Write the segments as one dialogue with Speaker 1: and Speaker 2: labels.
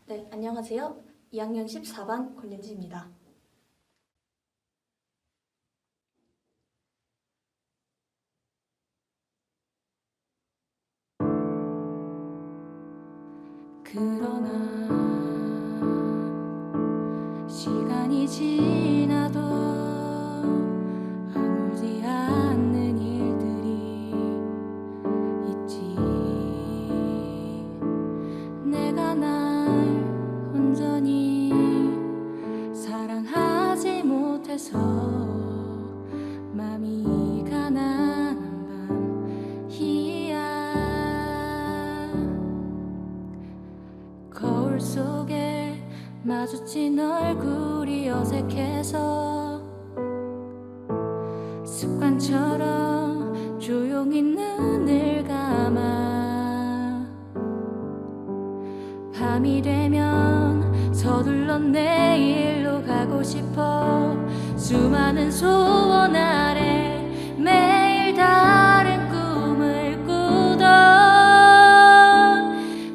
Speaker 1: 네, 안녕하세요. 2학년 14반 권윤지입니다.
Speaker 2: 그러나 시간이 지나도 아물지 않는 일들이 있지. 내가 날 온전히 사랑하지 못해서 맘이 가난한 밤이야. 거울 속에 마주친 얼굴이 어색해서 습관처럼 조용히 눈을 감아. 밤이 되면 서둘러 내일로 가고 싶어. 수많은 소원 아래 매일 다른 꿈을 꾸던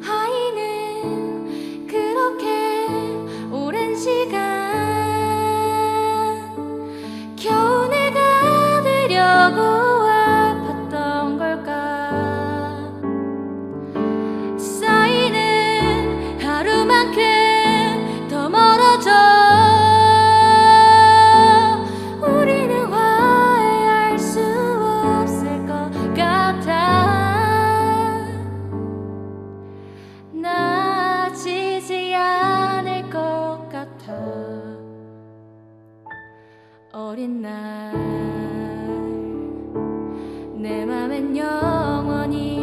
Speaker 2: 아이는 그렇게 오랜 시간 겨우 내가 되려고 아팠던 걸까. 쌓이는 하루만큼 더 멀어져 우리는 화해할 수 없을 것 같아. 나아지지 않을 것 같아. 어린 날 내 맘엔 영원히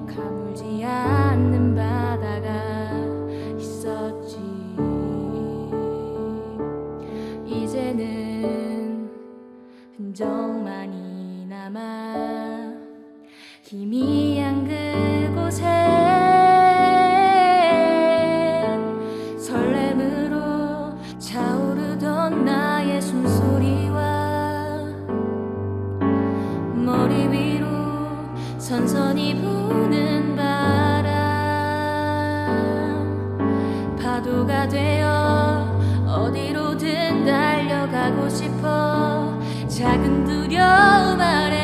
Speaker 2: 가물지 않는 바다가 있었지. 이제는 흔적만이 남아 희미한 그곳에 설렘으로 차오르던 나의 숨소리와 머리 위로 선선히 부는 바람, 파도가 되어 어디로든 달려가고 싶어. 작은 두려움 아래